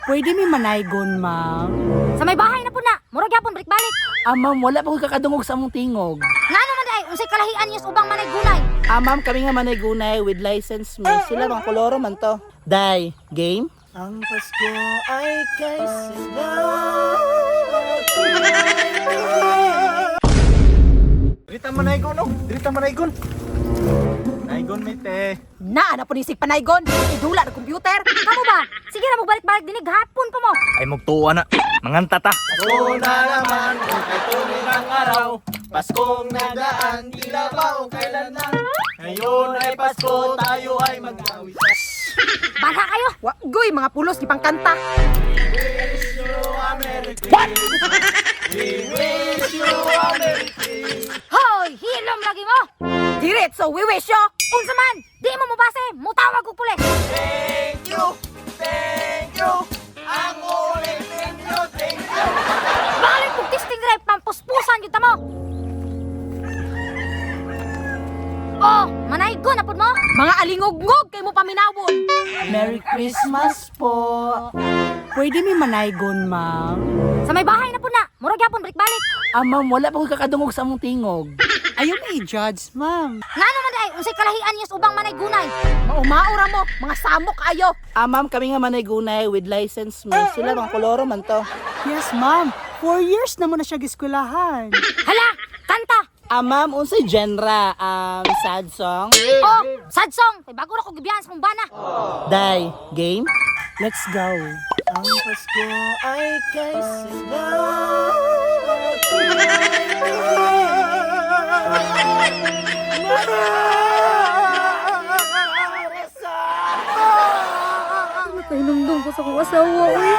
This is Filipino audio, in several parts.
Pwede mi manaygon, ma'am. Sa may bahay na po na. Murag yapon balik-balik. Ma'am, wala pa ko kakadungog sa among tingog. Ngano man day unsay kalahian niyo sa ubang manay gunay? Ma'am, kami nga manaygunay with license me. Sila mga koloro man to. Day, game? Ang Pasko ay kay sila. Dirita manaygon, no? Dirita manaygon. Naygon, mate. Na po ni sig panaygon. Idula na computer. Kamo ba? Sige na magbalik-balik dinig hapon pa mo. Ay magtuwa na. Manganta ta. Pasko na naman, kung kay tunay ng araw. Paskong nadaan, tila ba o kailan na. Ngayon ay Pasko, tayo ay mag-awit. Bala kayo. Goy mga pulos di pangkanta. Wish you a Merry Christmas. We wish you a Merry Christmas. Hoy, hilom lagi mo. Diretso, we wish you. Unsa man, di mo mabase, mutawag og pulis. Thank you, thank you. Ang ulit ninyo, thank you. Balik kog testing drive pampuspusan gyud ta mo. Oh, manaygon na pud mo. Mga alingog-ngog kay mo paminawon. Merry Christmas po. Pwede mi manaygon, ma'am. Sa may bahay na pud na. Murag yapon balik-balik. Ma'am, wala pa ko kakadungog sa among tingog. Ayaw na i-judge, ma'am. Ngano man day unsay kalahian niyo sa ubang manay gunay? Maumaura mo, mga samok ayo. Ma'am, kami nga manaygunay with license me. Sila mga koloro man to. Yes, ma'am. 4 years na mo na siya giskwelahan. Hala, kanta. Ma'am, unsay genre? Sad song? Oh, sad song. Kay bago na ko gibiyahan sa mong bana. Day, game? Let's go. Ang Pasko ay kay sila. Nainumdum ko sa kong asawa, uy.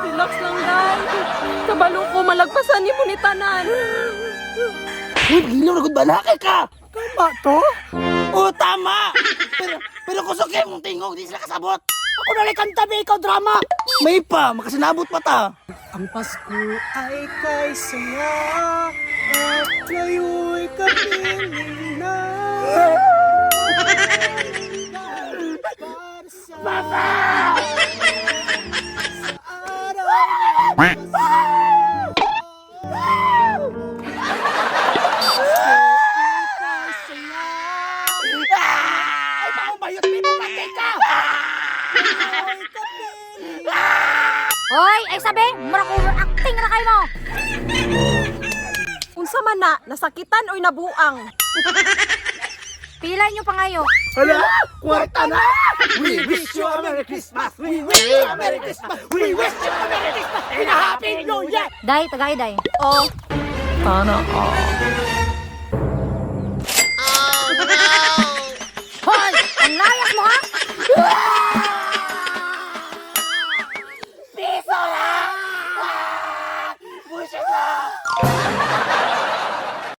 Relax lang, day. Kabalo ko, malagpasan ni mo ni tanan. Uy, gilo na gud balakay ka! Tama to? Oo, tama! Pero kusok mong tingog, di sila kasabot! Ako na kanta ba ikaw drama! May pa, makasinabot pa ta! Ang Pasko ay kay saya at ngayon'y kapiling na. Para sa Ay, pangubayot, may bumatay ka! Hoy, ay sabi, mura ko acting na kayo mo. Unsa man na, nasakitan oy nabuang. Pilay nyo pa ngayon. Hala, kwarta na! We wish you a Merry Christmas! We wish you a Merry Christmas! We wish you a Merry Christmas! And a Happy New Year! Day, tagay, day. Oh, Sana all.